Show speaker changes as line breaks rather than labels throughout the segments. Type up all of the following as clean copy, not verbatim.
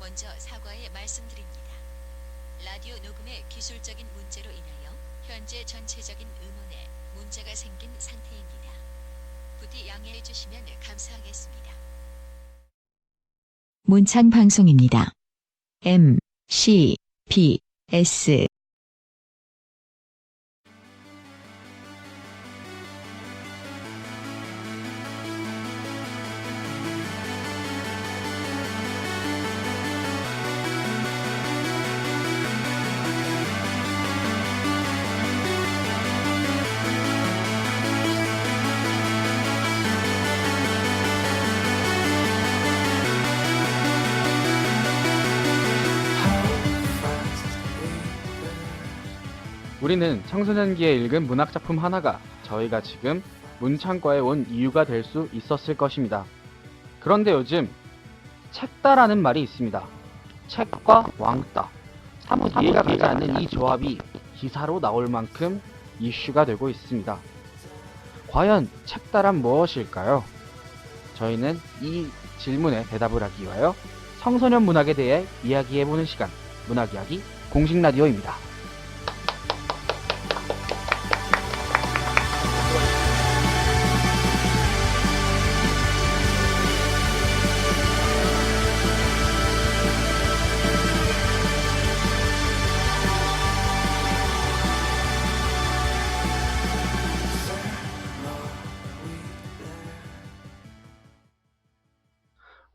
먼저 사과의 말씀드립니다. 라디오 녹음의 기술적인 문제로 인하여 현재 전체적인 음원에 문제가 생긴 상태입니다. 부디 양해해 주시면 감사하겠습니다. 문창 방송입니다. M, C, B, S
우리는 청소년기에 읽은 문학작품 하나가 저희가 지금 문창과에 온 이유가 될 수 있었을 것입니다. 그런데 요즘 책다라는 말이 있습니다. 책과 왕따. 사뭇 이해가 가지 않는 이 조합이 기사로 나올 만큼 이슈가 되고 있습니다. 과연 책다란 무엇일까요? 저희는 이 질문에 대답을 하기 위하여 청소년 문학에 대해 이야기해보는 시간, 문학이야기 공식 라디오입니다.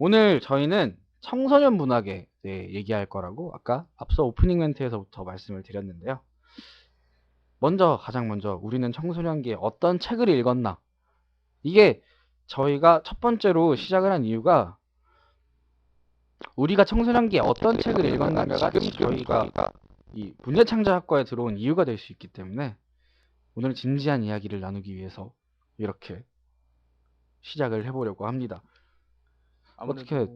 오늘 저희는 청소년 문학에 대해 얘기할 거라고 아까 앞서 오프닝 멘트에서부터 말씀을 드렸는데요. 가장 먼저 우리는 청소년기에 어떤 책을 읽었나? 이게 저희가 첫 번째로 시작을 한 이유가 우리가 청소년기에 어떤 책을 읽었는가가 지금 저희가 이 문예창작학과에 들어온 이유가 될 수 있기 때문에 오늘 진지한 이야기를 나누기 위해서 이렇게 시작을 해보려고 합니다. 어떻게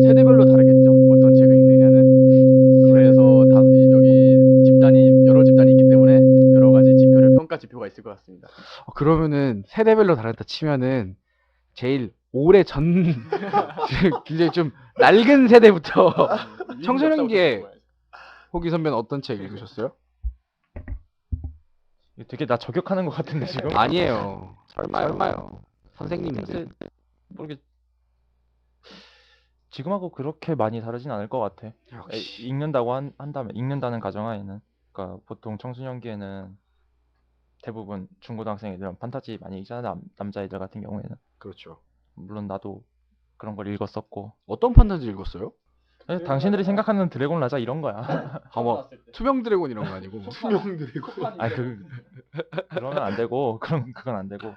세대별로 다르겠죠. 어떤 책을 읽느냐는. 그래서 여기 여러 집단이 있기 때문에 여러 가지 평가 지표가 있을 것 같습니다.
그러면은 세대별로 다르다 치면은 제일 오래 전 굉장히 좀 낡은 세대부터 청소년기에 호기 선배는 어떤 책 읽으셨어요?
되게 나 저격하는 것 같은데 지금?
아니에요. 설마요. 선생님인데.
모르겠. 지금하고 그렇게 많이 다르진 않을 것 같아.
역시.
읽는다고 한다면 읽는다는 가정하에는, 그러니까 보통 청소년기에는 대부분 중고등학생 애들은 판타지 많이 읽잖아. 남자애들 같은 경우에는.
그렇죠.
물론 나도 그런 걸 읽었었고.
어떤 판타지 읽었어요?
당신들이 생각하는 드래곤 라자 이런 거야.
아마 투명 드래곤 이런 거 아니고.
투명 드래곤.
아 그러면 안 되고 그건 안 되고.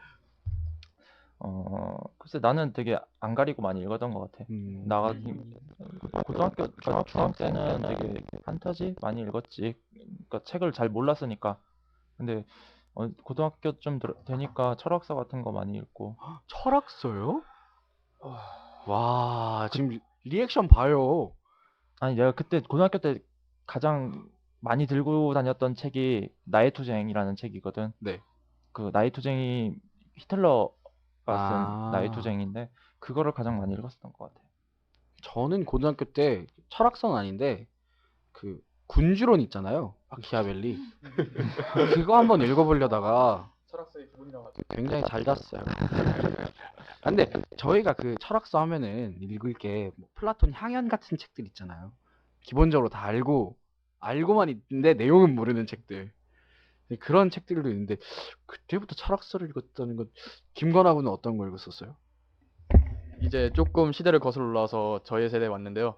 글쎄 나는 되게 안 가리고 많이 읽었던 것 같아. 고등학교, 중학생 때는 되게 판타지 많이 읽었지. 그러니까 책을 잘 몰랐으니까. 근데 고등학교 좀 되니까 철학서 같은 거 많이 읽고.
철학서요? 와, 지금 리액션 봐요.
아니 내가 그때 고등학교 때 가장 많이 들고 다녔던 책이 나의 투쟁이라는 책이거든.
네.
그 나의 투쟁이 히틀러가
아.
쓴 나의 투쟁인데 그거를 가장 많이 읽었었던 것 같아.
저는 고등학교 때 철학서는 아닌데 그 군주론 있잖아요. 마키아벨리. 그거 한번 읽어보려다가
철학서의 기본이라고
굉장히 잘 잤어요. 근데 저희가 그 철학서 하면은 읽을 게뭐 플라톤 향연 같은 책들 있잖아요. 기본적으로 다 알고만 있는데 내용은 모르는 책들. 그런 책들도 있는데 그때부터 철학서를 읽었다는 건 김건하고는 어떤 걸 읽었었어요?
이제 조금 시대를 거슬러 올라와서 저희 세대에 왔는데요.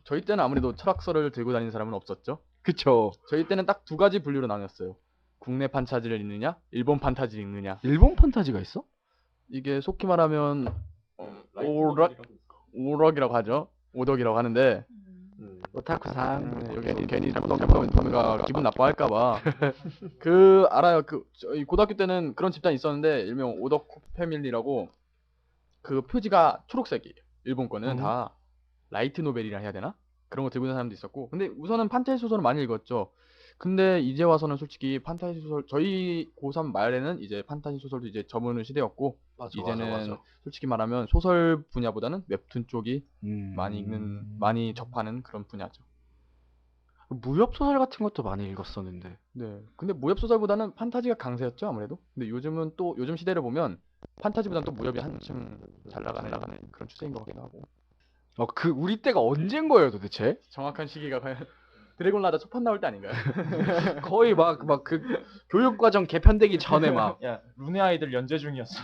저희 때는 아무래도 철학서를 들고 다니는 사람은 없었죠.
그쵸.
저희 때는 딱 두 가지 분류로 나눴어요. 국내 판타지를 읽느냐, 일본 판타지를 읽느냐.
일본 판타지가 있어?
이게 속히 말하면 오락이라고 하죠. 오덕이라고 하는데
오타쿠상.
여기 괜히 잘못 하면 누군가 기분 나빠할까봐. 알아요. 저희 고등학교 때는 그런 집단이 있었는데 일명 오덕 패밀리라고 그 표지가 초록색이에요. 일본 거는 다 라이트 노벨이라 해야 되나? 그런 거 들고 있는 사람도 있었고. 근데 우선은 판타지 소설을 많이 읽었죠. 근데 이제 와서는 솔직히 판타지 소설 저희 고3 말에는 이제 판타지 소설도 이제 저무는 시대였고 이제는 솔직히 말하면 소설 분야보다는 웹툰 쪽이 많이 접하는 그런 분야죠.
무협 소설 같은 것도 많이 읽었었는데.
네. 근데 무협 소설보다는 판타지가 강세였죠, 아무래도. 근데 요즘은 또 요즘 시대를 보면 판타지보다는 또 무협이 한층 잘 나가는 그런 추세인 것 같기도 하고.
그 우리 때가 언젠 거예요, 도대체?
정확한 시기가 과연 드래곤 라다 초판 나올 때 아닌가요?
거의 막 그 교육과정 개편되기 전에 막.
야, 룬의 아이들 연재 중이었어.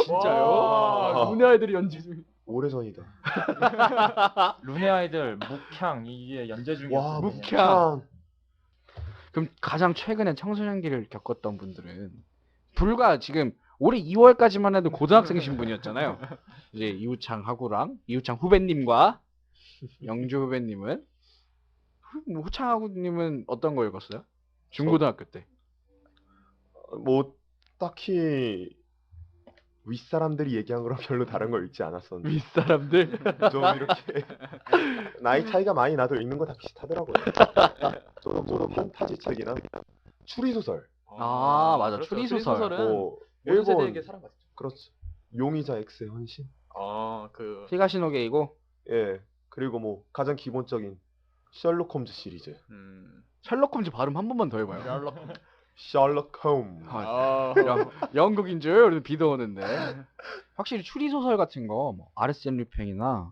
진짜요?
와, 눈의 아이들이 연지 중.
오래전이다.
룬의 아이들, 묵향 이게 연재 중이었어.
와,
묵향. 그럼 가장 최근에 청소년기를 겪었던 분들은 불과 지금 올해 2월까지만 해도 고등학생 신분이었잖아요. 이제 이우창 후배님과 영주 후배님은 호창 하구님은 어떤 거 읽었어요? 중고등학교 때.
뭐 딱히 윗사람들이 얘기한 거랑 별로 다른 걸 읽지 않았었는데
윗사람들?
좀 이렇게 나이 차이가 많이 나도 읽는 거 다 비슷하더라고요. 저는 뭐 판타지 책이나 추리소설,
아, 맞아.
그렇죠.
추리소설.
추리소설은
뭐
모든
일본
세대에게 사랑받죠.
그렇죠. 용의자 X의 헌신,
그
히가시노게이고
예 그리고 뭐 가장 기본적인 셜록 홈즈 시리즈,
셜록 홈즈 발음 한 번만 더 해봐요.
셜록 홈.
영국인 줄 우리는 비도 오는데. 확실히 추리소설 같은 거, 뭐 아르센 류팽이나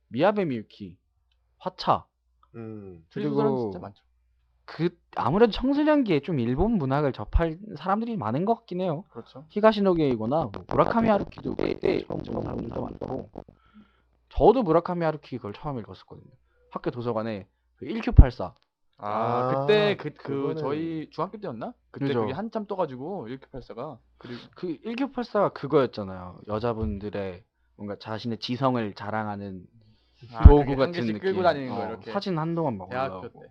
미야베 미유키, 화차.
추리소설은
그리고
진짜 많죠.
아무래도 청소년기에 좀 일본 문학을 접할 사람들이 많은 것 같긴 해요.
그렇죠.
히가시노게이거나 뭐 무라카미 하루키도 그때 처음 보는 사람들도 많고. 저도 무라카미 하루키 그걸 처음 읽었었거든요. 학교 도서관에 그 1984.
그때
그거는-
저희 중학교 때였나? 그때
그죠.
그게 한참 떠가지고 1984가 그리고
그 1984가 그거였잖아요. 여자분들의 뭔가 자신의 지성을 자랑하는 도구
한
같은
개씩
느낌.
끌고 다니는 거 이렇게
사진 한동안 막
대학교
올라오고.
때.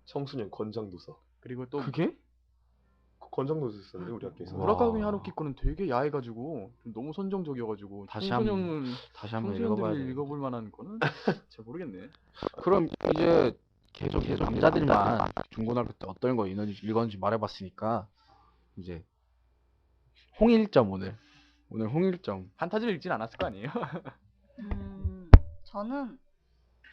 청소년 권장도서.
그리고 또
그게?
권장도서 있었는데 우리 학교에서.
무라카미 하루키 거는 되게 야해가지고 좀 너무 선정적이어가지고
다시
청소년
다시 한번 읽어봐야
청소년들이
돼.
읽어볼 만한 거는 잘 모르겠네.
그럼 이제 계속 남자들만 중고등학교 때 어떤 거 읽었는지 말해봤으니까 이제 홍일점 오늘 홍일점.
판타지를 읽진 않았을 거 아니에요?
저는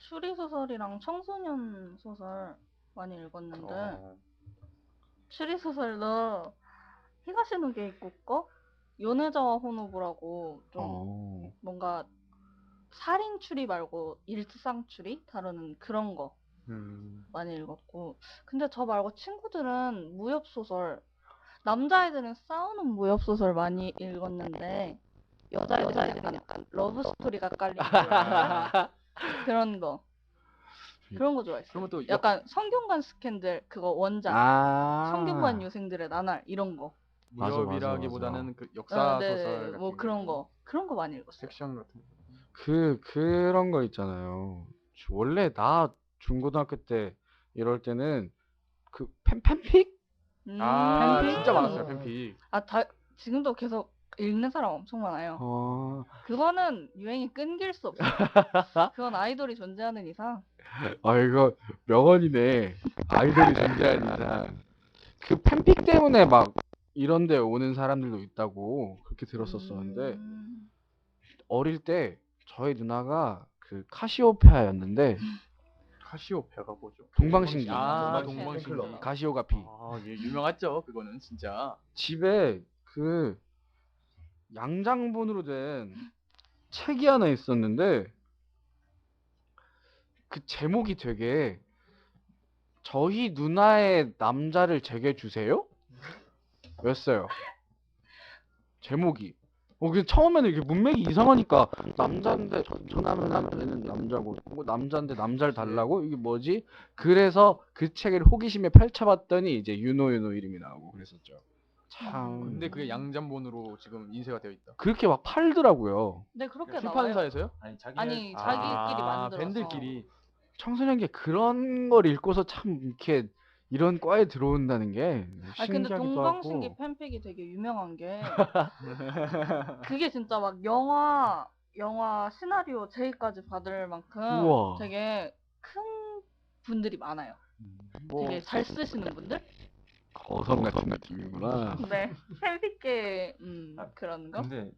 추리소설이랑 청소년 소설 많이 읽었는데 추리소설도 히가시노 게이코 거 요네자와 호노부라고 좀 뭔가 살인 추리 말고 일상 추리 다루는 그런 거 많이 읽었고, 근데 저 말고 친구들은 무협 소설, 남자애들은 싸우는 무협 소설 많이 읽었는데 여자애들은 약간 러브 스토리가 깔린 그런 거 좋아했어요.
그러면 또
약간 성균관 스캔들 그거 원작, 성균관 유생들의 나날 이런 거.
맞아,
무협이라기보다는 그 역사
네,
소설
뭐
같은
그런 거 많이 읽었어요.
섹션 같은 거.
그런 거 있잖아요. 원래 나 중고등학교 때 이럴 때는 그 팬픽?
진짜 많았어요 팬픽.
지금도 계속 읽는 사람 엄청 많아요. 그거는 유행이 끊길 수 없어요. 그건 아이돌이 존재하는 이상.
이거 명언이네. 아이돌이 존재하는 이상. 그 팬픽 때문에 막 이런 데 오는 사람들도 있다고 그렇게 들었었는데 어릴 때 저희 누나가 그 카시오페아였는데
카시오페아가 뭐죠?
동방신기.
동방신기.
가시오가피.
예, 유명하죠. 그거는 진짜.
집에 그 양장본으로 된 책이 하나 있었는데 그 제목이 되게 저희 누나의 남자를 제게 주세요? 였어요. 제목이. 그 처음에는 이렇게 문맥이 이상하니까 남자인데 전남자는 남자고 뭐 남자인데 남자를 달라고 이게 뭐지? 그래서 그 책을 호기심에 펼쳐봤더니 이제 유노 이름이 나오고 그랬었죠. 참.
근데 그게 양잠본으로 지금 인쇄가 되어 있다.
그렇게 막 팔더라고요.
네, 그렇게 나와요.
출판사에서요?
아니, 자기끼리 만들어서.
밴들끼리.
청소년기에 그런 걸 읽고서 참 이렇게 이런 과에 들어온다는 게
근데
신기하기도
동방신기
하고.
팬픽이 되게 유명한 게 그게 진짜 막 영화 시나리오 제의까지 받을 만큼
우와.
되게 큰 분들이 많아요.
뭐
되게 잘 쓰시는 분들?
거성 같은 느낌이구나.
네. 팬픽계 그런 거?
근데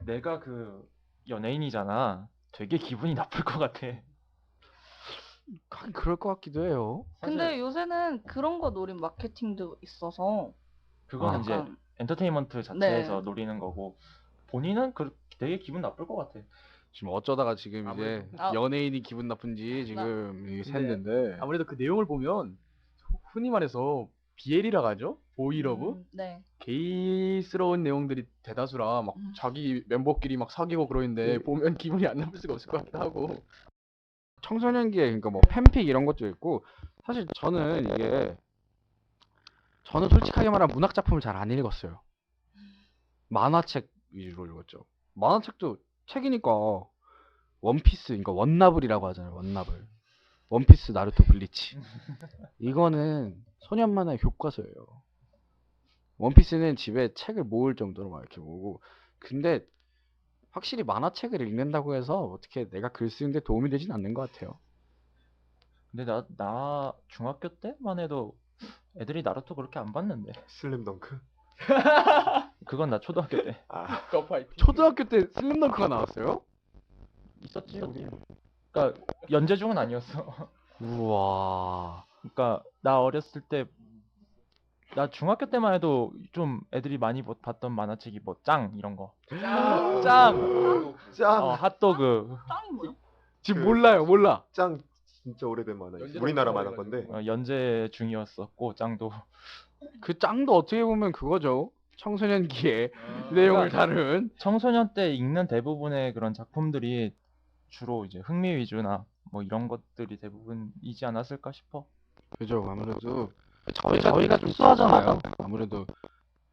내가 그 연예인이잖아. 되게 기분이 나쁠 것 같아.
하긴 그럴 것 같기도 해요.
근데
사실
요새는 그런 거 노린 마케팅도 있어서
그건
아.
이제
약간
엔터테인먼트 자체에서
네.
노리는 거고 본인은 되게 기분 나쁠 것 같아.
지금 어쩌다가 지금 이제
아무래도-
아.
연예인이 기분 나쁜지 지금 이게
근데
샜는데
아무래도 그 내용을 보면 흔히 말해서 BL이라고 하죠? 보이러브?
네.
게이스러운 내용들이 대다수라 막 자기 멤버끼리 막 사귀고 그러는데 보면 기분이 안 나쁠 수가 없을 것 같기도 하고.
청소년기에 그러니까 뭐 팬픽 이런 것도 있고 사실 저는 솔직하게 말하면 문학 작품을 잘 안 읽었어요. 만화책 위주로 읽었죠. 만화책도 책이니까 원피스 그러니까 원나블이라고 하잖아요. 원나블. 원피스, 나루토, 블리치. 이거는 소년 만화의 교과서예요. 원피스는 집에 책을 모을 정도로 막 이렇게 모으고 근데 확실히 만화책을 읽는다고 해서 어떻게 내가 글 쓰는데 도움이 되진 않는 것 같아요.
근데 나 중학교 때만 해도 애들이 나루토 그렇게 안 봤는데.
슬램덩크?
그건 나 초등학교 때
아,
거파이팅.
초등학교 때 슬램덩크가 나왔어요?
있었지 우리. 그러니까 연재중은 아니었어.
우와.
그러니까 나 어렸을 때 나 중학교 때만 해도 좀 애들이 많이 봤던 만화책이 뭐 짱 이런 거. 짱.
짱!
핫도그.
짱이 뭐야?
지금
그-
몰라.
짱 진짜 오래된 만화.
연재
우리나라
작품이라
만화 건데.
연재 중이었었고 짱도.
그 짱도 어떻게 보면 그거죠. 청소년기의
아,
내용을
그러니까
다룬.
청소년 때 읽는 대부분의 그런 작품들이 주로 이제 흥미 위주나 뭐 이런 것들이 대부분이지 않았을까 싶어.
그죠. 아무래도 저희가 좀 수하잖아요. 아무래도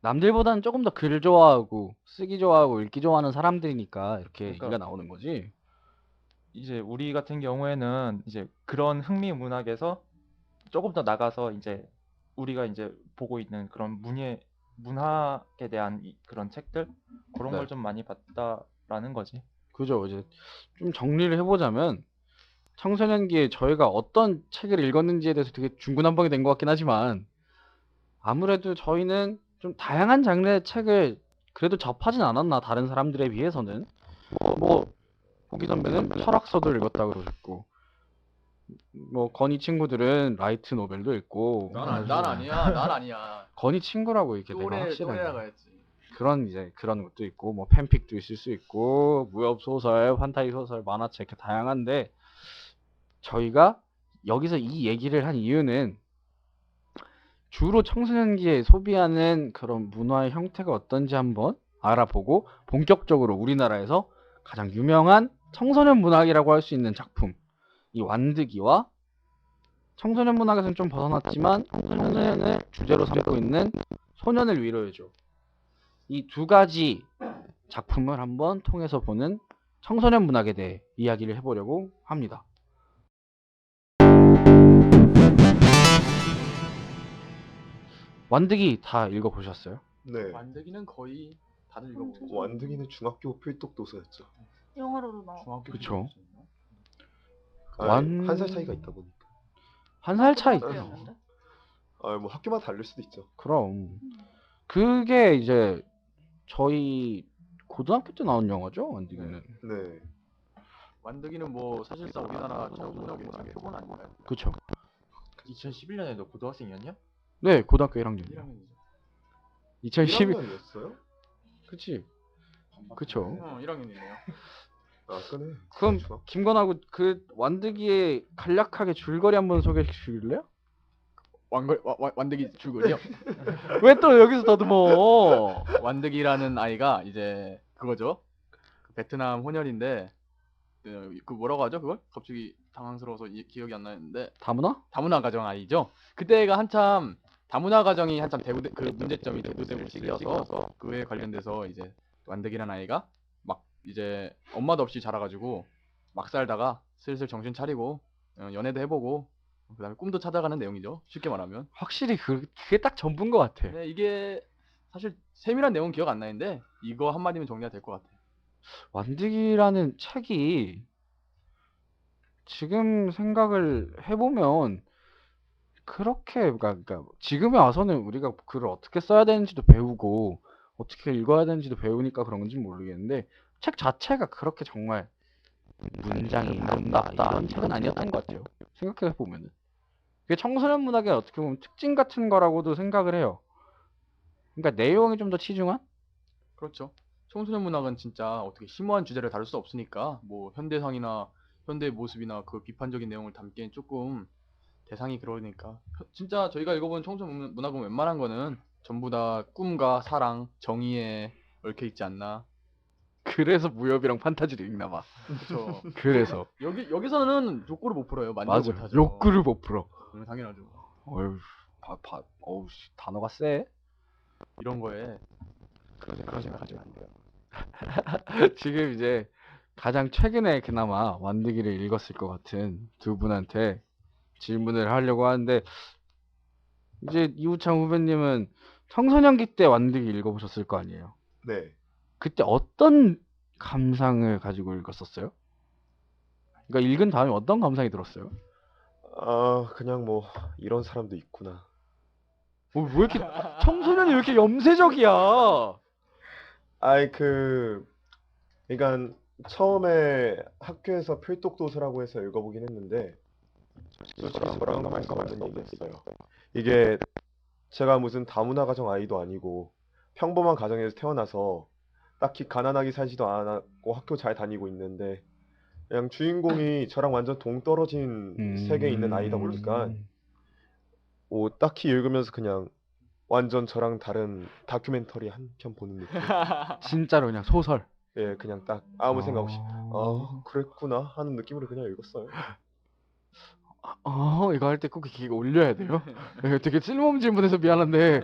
남들보다는 조금 더 글 좋아하고 쓰기 좋아하고 읽기 좋아하는 사람들이니까 이렇게
그러니까-
얘기가 나오는 거지.
이제 우리 같은 경우에는 이제 그런 흥미 문학에서 조금 더 나가서 이제 우리가 이제 보고 있는 그런 문학에 대한 그런 책들 그런
네.
걸 좀 많이 봤다라는 거지.
그죠. 이제 좀 정리를 해보자면 청소년기에 저희가 어떤 책을 읽었는지에 대해서 되게 중구난방이 된 것 같긴 하지만 아무래도 저희는 좀 다양한 장르의 책을 그래도 접하진 않았나 다른 사람들에 비해서는 뭐 호기 선배는 철학서도 읽었다 그러셨고 뭐 건희 친구들은 라이트 노벨도 읽고
난 아니야.
건희 친구라고 이렇게 내가
또래라고
확실하게
해야지.
그런 것도 있고 뭐 팬픽도 있을 수 있고 무협 소설, 판타지 소설, 만화책 이렇게 다양한데 저희가 여기서 이 얘기를 한 이유는 주로 청소년기에 소비하는 그런 문화의 형태가 어떤지 한번 알아보고 본격적으로 우리나라에서 가장 유명한 청소년 문학이라고 할 수 있는 작품 이 완득이와 청소년 문학에서는 좀 벗어났지만 청소년을 주제로 삼고 있는 소년을 위로해줘 이 두 가지 작품을 한번 통해서 보는 청소년 문학에 대해 이야기를 해보려고 합니다. 완득이 다 읽어보셨어요?
네.
완득이는 거의 다들 읽어보고.
완득이는 중학교 필독 도서였죠.
영화로도 나와.
중학교
그쵸.
한 살 차이가 있다 보니까.
한 살 차이
고등학교였는데?
뭐 학교마다 다를 수도 있죠.
그럼 그게 이제 저희 고등학교 때 나온 영화죠 완득이는.
네.
완득이는 뭐 사실상 우리나라 청소년의 표본 아닌가요?
그쵸.
2011년에 너 고등학생이었냐?
네 고등학교 1학년
1학년이죠.
2012
1학년이었어요?
그치 그쵸.
1학년이네요.
아, 그네.
그럼
중학-
김건하고 그 완득이의 간략하게 줄거리 한번 소개해 주실래요?
완득이 줄거리요?
왜 또 여기서 더듬어?
완득이라는 아이가 이제 그거죠. 그 베트남 혼혈인데 그 뭐라고 하죠? 그걸? 갑자기 당황스러워서 기억이 안 나는데
다문화?
다문화 가정 아이죠. 그때가 한참 다문화 가정이 한참 그 문제점이 대두되는 시기여서 그에 관련돼서 이제 완득이라는 아이가 막 이제 엄마도 없이 자라가지고 막 살다가 슬슬 정신 차리고 연애도 해보고 그다음에 꿈도 찾아가는 내용이죠. 쉽게 말하면.
확실히 그게 딱 전부인 것 같아.
네, 이게 사실 세밀한 내용은 기억 안 나는데 이거 한마디면 정리가 될 것 같아.
완득이라는 책이 지금 생각을 해보면 그러니까 지금에 와서는 우리가 글을 어떻게 써야 되는지도 배우고 어떻게 읽어야 되는지도 배우니까 그런 건지 모르겠는데 책 자체가 그렇게 정말 문장이 아름답다 이런 책은 아니었던 것 같아요. 생각해 보면은 그게 청소년 문학의 어떻게 보면 특징 같은 거라고도 생각을 해요. 그러니까 내용이 좀 더 치중한?
그렇죠. 청소년 문학은 진짜 어떻게 심오한 주제를 다룰 수 없으니까 뭐 현대상이나 현대의 모습이나 그 비판적인 내용을 담기엔 조금 대상이 그러니까 진짜 저희가 읽어본 청소년 문학은 웬만한 거는 전부 다 꿈과 사랑, 정의에 얽혀 있지 않나.
그래서 무협이랑 판타지를 읽나 봐.
그렇죠.
그래서
여기서는 욕구를 못 풀어요. 만족
맞아.
못하죠.
욕구를 못 풀어.
당연하죠.
어휴, 어우, 단어가 세.
이런 거에 그런 생각하지 안 돼요.
지금 이제 가장 최근에 그나마 완득이를 읽었을 것 같은 두 분한테 질문을 하려고 하는데 이제 이우창 후배님은 청소년기 때 완득이 읽어보셨을 거 아니에요?
네.
그때 어떤 감상을 가지고 읽었었어요? 그러니까 읽은 다음에 어떤 감상이 들었어요?
그냥 뭐 이런 사람도 있구나.
왜 이렇게 청소년이 왜 이렇게 염세적이야?
아이 그러니까 처음에 학교에서 필독도서라고 해서 읽어보긴 했는데 솔직히 저랑 맞는 얘기였어요. 이게 제가 무슨 다문화 가정 아이도 아니고 평범한 가정에서 태어나서 딱히 가난하게 살지도 않았고 학교 잘 다니고 있는데 그냥 주인공이 저랑 완전 동떨어진 세계에 있는 아이다 보니까 뭐 딱히 읽으면서 그냥 완전 저랑 다른 다큐멘터리 한 편 보는 느낌.
진짜로 그냥 소설.
예, 그냥 딱 아무 생각 없이 그랬구나 하는 느낌으로 그냥 읽었어요.
이거 할 때 꼭 이거 올려야 돼요? 이거 되게 쓸모없는 질문해서 미안한데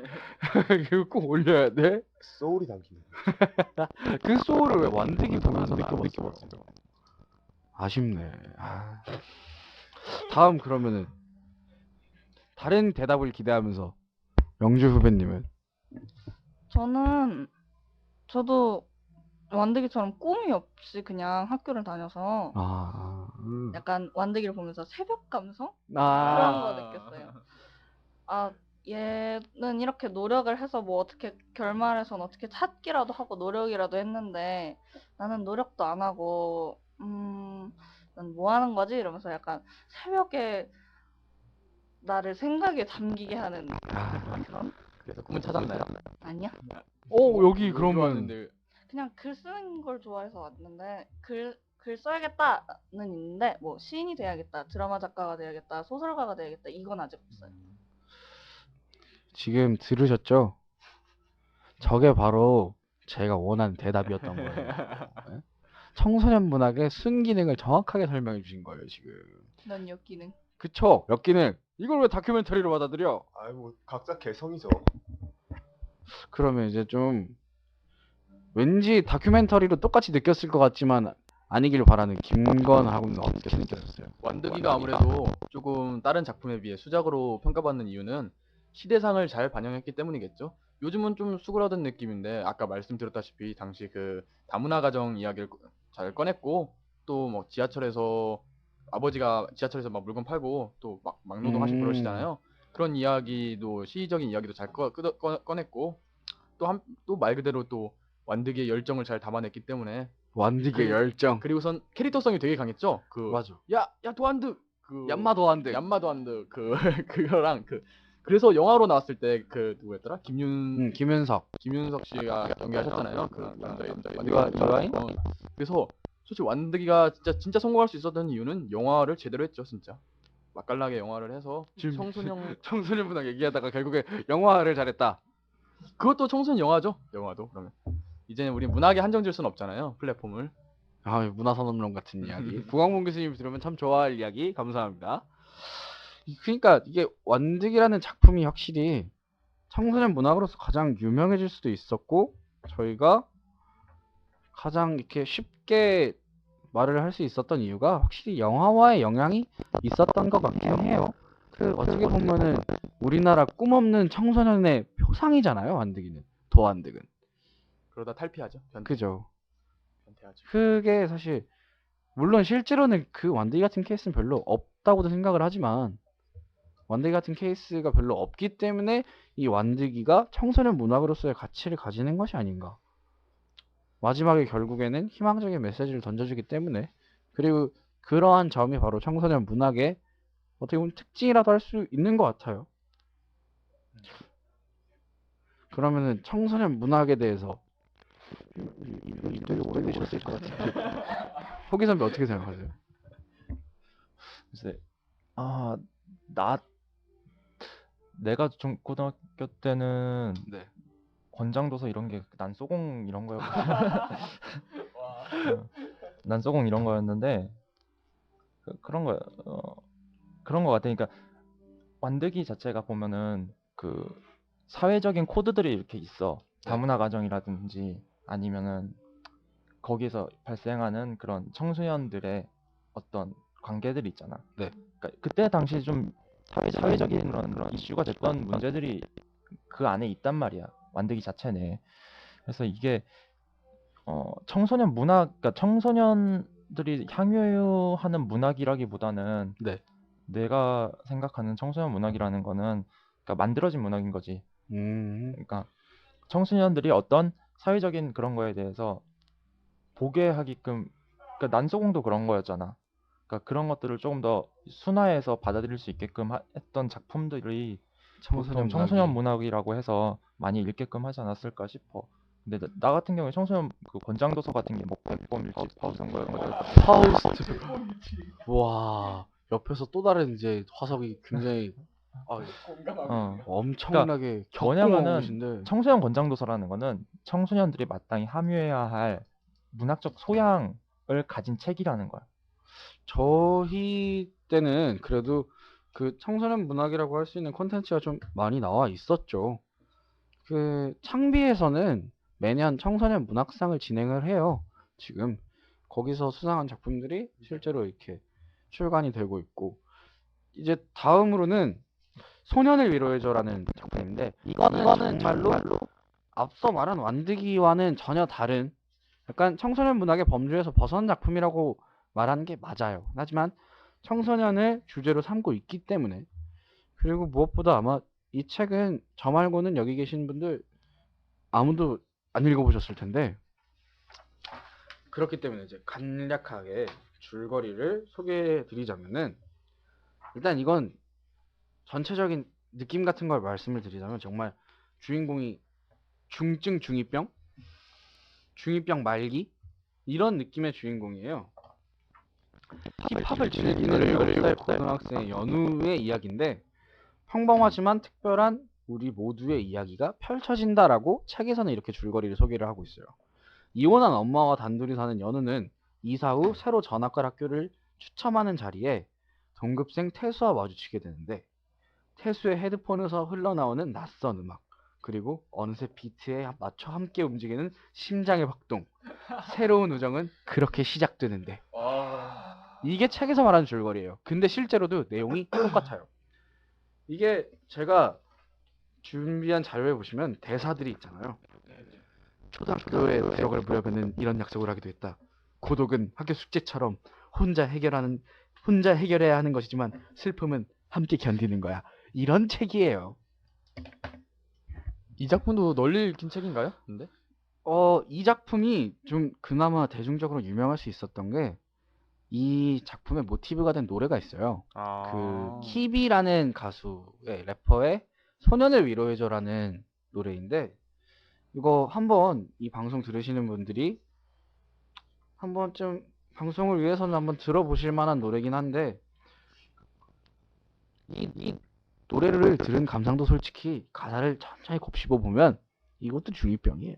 이거 꼭 올려야 돼?
소울이 담기는.
그 소울을 왜 완득이 보면서 느껴봤어요? 아쉽네. 다음 그러면은 다른 대답을 기대하면서 영주 후배님은?
저도 완득이처럼 꿈이 없이 그냥 학교를 다녀서 약간 완득이를 보면서 새벽 감성? 그런 거 느꼈어요. 얘는 이렇게 노력을 해서 뭐 어떻게 결말에선 어떻게 찾기라도 하고 노력이라도 했는데 나는 노력도 안 하고 난 뭐 하는 거지? 이러면서 약간 새벽에 나를 생각에 잠기게 하는 그런?
그래서 꿈은 찾았나요?
아니야.
여기 그러면
좋았는데
그냥 글 쓰는 걸 좋아해서 왔는데 글 써야겠다는 있는데 뭐 시인이 돼야겠다, 드라마 작가가 돼야겠다, 소설가가 돼야겠다 이건 아직 없어요.
지금 들으셨죠? 저게 바로 제가 원하는 대답이었던 거예요. 네? 청소년 문학의 순기능을 정확하게 설명해 주신 거예요, 지금.
넌 역기능.
그쵸? 역기능. 이걸 왜 다큐멘터리로 받아들여?
아이 뭐 각자 개성이죠.
그러면 이제 좀 왠지 다큐멘터리로 똑같이 느꼈을 것 같지만 아니길 바라는 김건하고는 어떻게 느꼈었어요?
완득이가 아무래도 조금 다른 작품에 비해 수작으로 평가받는 이유는 시대상을 잘 반영했기 때문이겠죠. 요즘은 좀 수그러든 느낌인데 아까 말씀드렸다시피 당시 그 다문화 가정 이야기를 잘 꺼냈고 또 뭐 지하철에서 아버지가 지하철에서 막 물건 팔고 또 막 막노동하시고 그러시잖아요. 그런 이야기도 시적인 이야기도 잘 꺼냈고 또 말 그대로 또 완득이의 열정을 잘 담아냈기 때문에
완득의 열정.
그리고선 캐릭터성이 되게 강했죠.
맞아.
야 도안득
얌마도 완득.
얌마도안득 그거랑 그래서 영화로 나왔을 때 그 누구였더라?
김윤석.
김윤석 씨가 연기하셨잖아요. 그 남자의
유아인?
그래서 솔직히 완득이가 진짜 성공할 수 있었던 이유는 영화를 제대로 했죠, 진짜. 맛깔나게 영화를 해서
지금 청소년 문학 얘기하다가 결국에 영화를 잘했다.
그것도 청소년 영화죠. 영화도 그러면 이제는 우리 문학에 한정질 수는 없잖아요. 플랫폼을.
문화산업론 같은 이야기. 구광문 교수님 들으면 참 좋아할 이야기. 감사합니다. 그러니까 이게 완득이라는 작품이 확실히 청소년 문학으로서 가장 유명해질 수도 있었고 저희가 가장 이렇게 쉽게 말을 할 수 있었던 이유가 확실히 영화화의 영향이 있었던 것 같긴 해요. 어떻게 보면은 우리나라 꿈없는 청소년의 표상이잖아요, 완득이는. 도완득은.
그러다 탈피하죠.
그죠.
변태하죠.
그게 사실 물론 실제로는 그 완득이 같은 케이스는 별로 없다고도 생각을 하지만 완득이 같은 케이스가 별로 없기 때문에 이 완득이가 청소년 문학으로서의 가치를 가지는 것이 아닌가. 마지막에 결국에는 희망적인 메시지를 던져주기 때문에, 그리고 그러한 점이 바로 청소년 문학의 어떻게 보면 특징이라도 할 수 있는 것 같아요. 그러면은 청소년 문학에 대해서 이분이 되게 오래되셨을 것 같은데 호기 선배 어떻게 생각하세요?
글쎄, 아, 내가 좀 고등학교 때는
네.
권장도서 이런 게 난소공 이런 거였거든. 난소공 이런 거였는데 그런 거 그런 거 같아. 그러니까 완득이 자체가 보면은 그 사회적인 코드들이 이렇게 있어.
네.
다문화 가정이라든지 아니면은 거기서 발생하는 그런 청소년들의 어떤 관계들이 있잖아.
네.
그러니까 그때 당시 좀 사회적인 그런 이슈가 됐던 문제들이 그 안에 있단 말이야. 완득이 자체 내에. 그래서 이게 청소년 문학, 그러니까 청소년들이 향유하는 문학이라기보다는
네.
내가 생각하는 청소년 문학이라는 거는 그러니까 만들어진 문학인 거지.
음.
그러니까 청소년들이 어떤 사회적인 그런 거에 대해서 보게 하게끔, 그러니까 난소공도 그런 거였잖아. 그러니까 그런 것들을 조금 더 순화해서 받아들일 수 있게끔 했던 작품들이 보통 청소년 문학이라고 해서 많이 읽게끔 하지 않았을까 싶어. 근데 나 같은 경우에 청소년 그 권장도서 같은 게 뭐 백범 일집 파우스 이런 거였거든.
파우스트. 와, 옆에서 또 다른 이제 화석이 굉장히 엄청나게
뭐냐면은
격동어우신데.
청소년 권장도서라는 거는 청소년들이 마땅히 함유해야 할 문학적 소양을 가진 책이라는 거야.
저희 때는 그래도 그 청소년 문학이라고 할 수 있는 콘텐츠가 좀 많이 나와 있었죠. 그 창비에서는 매년 청소년 문학상을 진행을 해요. 지금 거기서 수상한 작품들이 실제로 이렇게 출간이 되고 있고, 이제 다음으로는 소년을 위로해줘라는 작품인데, 이거는 정말로 앞서 말한 완득이와는 전혀 다른, 약간 청소년 문학의 범주에서 벗어난 작품이라고 말하는 게 맞아요. 하지만 청소년을 주제로 삼고 있기 때문에, 그리고 무엇보다 아마 이 책은 저 말고는 여기 계신 분들 아무도 안 읽어보셨을 텐데, 그렇기 때문에 이제 간략하게 줄거리를 소개해 드리자면은, 일단 이건 전체적인 느낌 같은 걸 말씀을 드리자면, 정말 주인공이 중증 중이병 말기 이런 느낌의 주인공이에요. 힙합을 즐기는 17살 고등학생 연우의 이야기인데, 평범하지만 특별한 우리 모두의 이야기가 펼쳐진다라고 책에서는 이렇게 줄거리를 소개를 하고 있어요. 이혼한 엄마와 단둘이 사는 연우는 이사 후 새로 전학갈 학교를 추첨하는 자리에 동급생 태수와 마주치게 되는데, 태수의 헤드폰에서 흘러나오는 낯선 음악, 그리고 어느새 비트에 맞춰 함께 움직이는 심장의 박동, 새로운 우정은 그렇게 시작되는데, 이게 책에서 말하는 줄거리예요. 근데 실제로도 내용이 똑같아요. 이게 제가 준비한 자료에 보시면 대사들이 있잖아요. 초등학교에 들어갈 무렵에는 이런 약속을 하기도 했다. 고독은 학교 숙제처럼 혼자 해결해야 하는 것이지만 슬픔은 함께 견디는 거야. 이런 책이에요.
이 작품도 널리 읽힌 책인가요? 근데?
이 작품이 좀 그나마 대중적으로 유명할 수 있었던 게, 이 작품의 모티브가 된 노래가 있어요. 그 키비라는 가수의 래퍼의 소년을 위로해줘라는 노래인데, 이거 한번 이 방송 들으시는 분들이 한 번쯤 방송을 위해서는 한번 들어보실 만한 노래긴 한데, 이 노래를 들은 감상도 솔직히 가사를 천천히 곱씹어 보면 이것도 중2병이에요.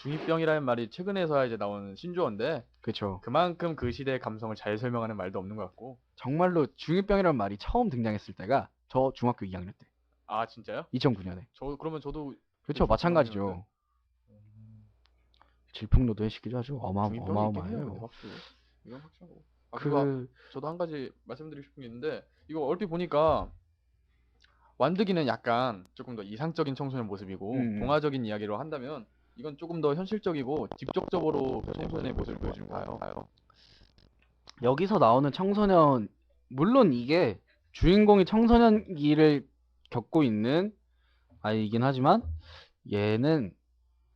중2병이라는 말이 최근에서야 이제 나온 신조어인데,
그렇죠.
그만큼 그 시대의 감성을 잘 설명하는 말도 없는 것 같고.
정말로 중2병이라는 말이 처음 등장했을 때가 저 중학교 2학년 때,
아 진짜요?
2009년에.
그러면 저도
그렇죠. 마찬가지죠. 질풍노도의 시기죠. 아주
중2병이 있긴 해요. 근데
어마어마해요.
확실히. 이건 확실하고. 그리고 저도 한 가지 말씀드리고 싶은 게 있는데, 이거 얼핏 보니까 완득이는 약간 조금 더 이상적인 청소년 모습이고, 동화적인 이야기로 한다면 이건 조금 더 현실적이고 직접적으로 청소년의 모습을 보여준 거예요.
여기서 나오는 청소년, 물론 이게 주인공이 청소년기를 겪고 있는 아이이긴 하지만 얘는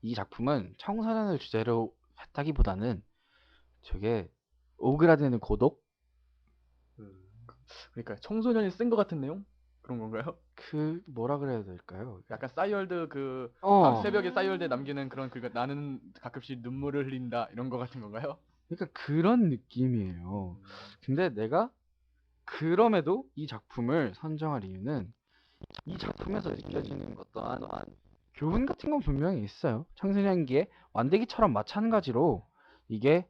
이 작품은 청소년을 주제로 했다기보다는 저게 오그라드는 고독?
그러니까 청소년이 쓴 것 같은 내용? 그런 건가요?
그 뭐라 그래야 될까요?
약간 싸이월드 그 새벽에 싸이월드에 남기는 그런 그 나는 가끔씩 눈물을 흘린다 이런 거 같은 건가요?
그러니까 그런 느낌이에요. 근데 내가 그럼에도 이 작품을 선정할 이유는 이 작품에서 느껴지는 어떠한 교훈 같은 건 분명히 있어요. 청소년기에 완대기처럼 마찬가지로 이게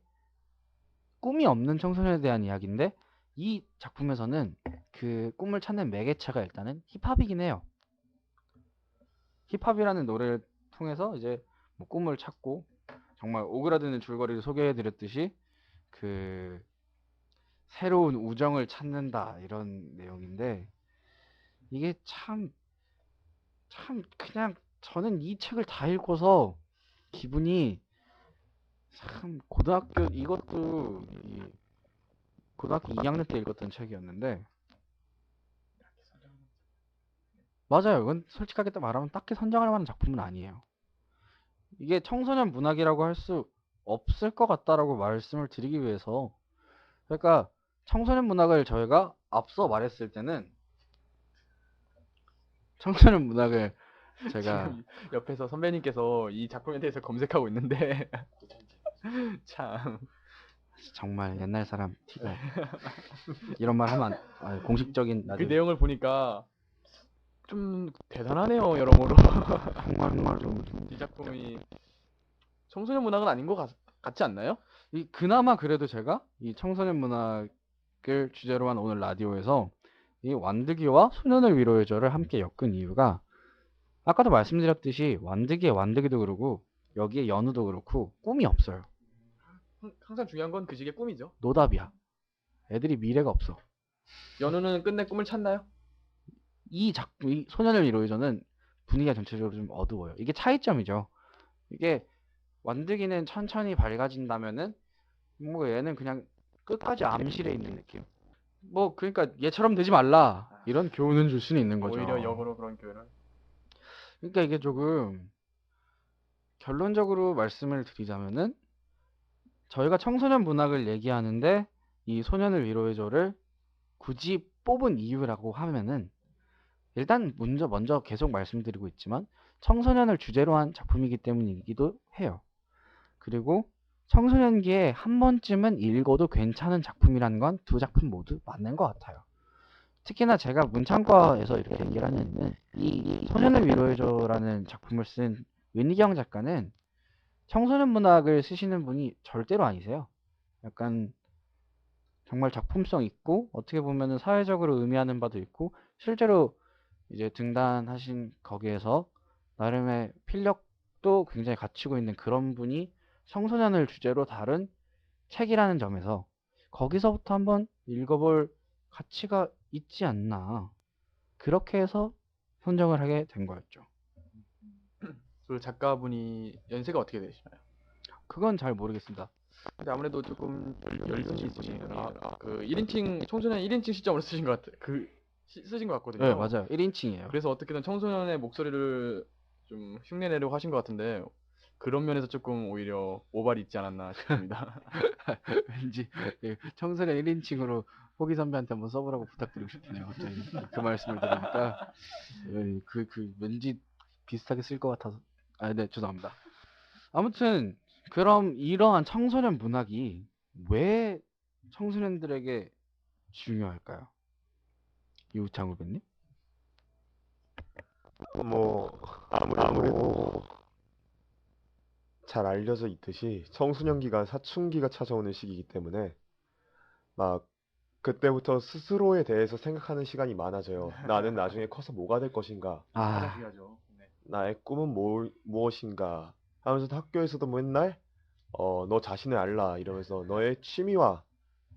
꿈이 없는 청소년에 대한 이야기인데 이 작품에서는 그 꿈을 찾는 매개체가 일단은 힙합이긴 해요. 힙합이라는 노래를 통해서 이제 뭐 꿈을 찾고 정말 오그라드는 줄거리를 소개해드렸듯이 그 새로운 우정을 찾는다 이런 내용인데 이게 참 그냥 저는 이 책을 다 읽고서 기분이 참 고등학교 이것도 고등학교 2학년 때 읽었던 책이었는데 맞아요. 이건 솔직하게 또 말하면 딱히 선정할 만한 작품은 아니에요. 이게 청소년 문학이라고 할 수 없을 것 같다라고 말씀을 드리기 위해서 그러니까 청소년 문학을 저희가 앞서 말했을 때는 청소년 문학을 제가
지금 옆에서 선배님께서 이 작품에 대해서 검색하고 있는데 참
정말 옛날 사람 티가 이런 말 하면 공식적인
그
나중에
내용을 보니까 좀 대단하네요 여러모로.
정말 좀
이 작품이 청소년 문학은 아닌 것 같지 않나요?
그나마 그래도 제가 이 청소년 문학을 주제로 한 오늘 라디오에서 이 완득이와 소년을 위로해줘를 함께 엮은 이유가 아까도 말씀드렸듯이 완득이의 완득이도 그러고 여기에 연우도 그렇고 꿈이 없어요.
항상 중요한 건 그 시기의 꿈이죠.
노답이야. 애들이 미래가 없어.
연우는 끝내 꿈을 찾나요?
이 작품, 이 소년을 위로해줘는 분위기가 전체적으로 좀 어두워요. 이게 차이점이죠. 이게 완득이는 천천히 밝아진다면은 뭐 얘는 그냥 끝까지 암실에 있는 느낌. 뭐 그러니까 얘처럼 되지 말라 이런 교훈은 줄 수는 있는 거죠.
오히려 역으로 그런 교훈을.
그러니까 이게 조금 결론적으로 말씀을 드리자면은 저희가 청소년 문학을 얘기하는데 이 소년을 위로해줘를 굳이 뽑은 이유라고 하면은 일단 먼저 계속 말씀드리고 있지만 청소년을 주제로 한 작품이기 때문이기도 해요. 그리고 청소년기에 한 번쯤은 읽어도 괜찮은 작품이라는 건 두 작품 모두 맞는 것 같아요. 특히나 제가 문창과에서 이렇게 얘기를 하는 이유는 이 소년을 위로해줘라는 작품을 쓴 윤희경 작가는 청소년 문학을 쓰시는 분이 절대로 아니세요. 약간 정말 작품성 있고 어떻게 보면은 사회적으로 의미하는 바도 있고 실제로 이제 등단하신 거기에서 나름의 필력도 굉장히 갖추고 있는 그런 분이 청소년을 주제로 다룬 책이라는 점에서 거기서부터 한번 읽어볼 가치가 있지 않나 그렇게 해서 선정을 하게 된 거였죠.
그 작가분이 연세가 어떻게 되시나요?
그건 잘 모르겠습니다.
근데 아무래도 조금 연륜이 있으시니까 그 1인칭 청소년 1인칭 시점으로 쓰신 것 같아. 쓰신 것 같거든요.
네, 맞아요. 1인칭이에요.
그래서 어떻게든 청소년의 목소리를 좀 흉내내려고 하신 것 같은데 그런 면에서 조금 오히려 오발이 있지 않았나 싶습니다.
왠지 청소년 1인칭으로 호기 선배한테 한번 써보라고 부탁드리고 싶네요. 갑자기 그 말씀을 들으니까 왠지 비슷하게 쓸 것 같아서 네, 죄송합니다. 아무튼 그럼 이러한 청소년 문학이 왜 청소년들에게 중요할까요? 이우창 후배님?
뭐 아무래도 잘 알려져 있듯이 청소년기가 사춘기가 찾아오는 시기이기 때문에 막 그때부터 스스로에 대해서 생각하는 시간이 많아져요. 나는 나중에 커서 뭐가 될 것인가?
아,
중요하죠. 네.
나의 꿈은 무엇인가? 하면서 학교에서도 맨날 너 자신을 알라 이러면서 너의 취미와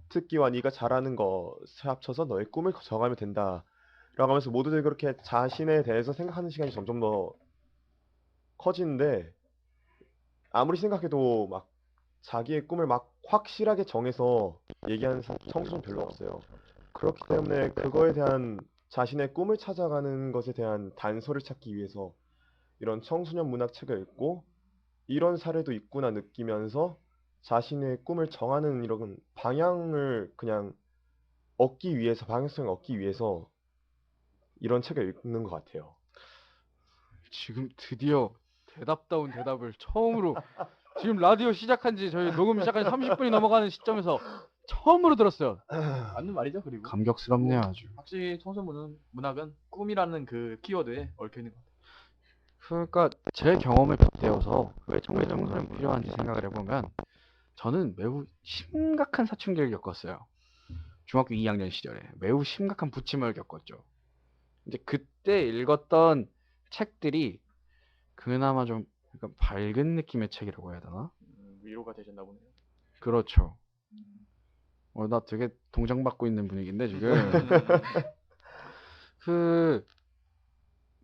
특기와 네가 잘하는 것에 합쳐서 너의 꿈을 정하면 된다. 라고 하면서 모두들 그렇게 자신에 대해서 생각하는 시간이 점점 더 커지는데 아무리 생각해도 막 자기의 꿈을 막 확실하게 정해서 얘기하는 청소년 별로 없어요. 그렇기 때문에 그거에 대한 자신의 꿈을 찾아가는 것에 대한 단서를 찾기 위해서 이런 청소년 문학 책을 읽고 이런 사례도 있구나 느끼면서 자신의 꿈을 정하는 이런 방향을 그냥 얻기 위해서, 방향성을 얻기 위해서 이런 책을 읽는 것 같아요.
지금 드디어 대답다운 대답을 처음으로 지금 라디오 시작한 지 저희 녹음 시작한 지 30분이 넘어가는 시점에서 처음으로 들었어요.
맞는 말이죠. 그리고
감격스럽네요, 아주.
확실히 청소년 문학은 꿈이라는 그 키워드에 얽혀 있는 것 같아요.
그러니까 제 경험을 빗대어서 왜 청소년이 필요한지 생각을 해보면 저는 매우 심각한 사춘기를 겪었어요. 중학교 2학년 시절에 매우 심각한 부침을 겪었죠. 이제 그때 읽었던 책들이 그나마 좀 약간 밝은 느낌의 책이라고 해야 되나?
위로가 되셨나 보네요.
그렇죠. 나 되게 동정받고 있는 분위기인데 지금 그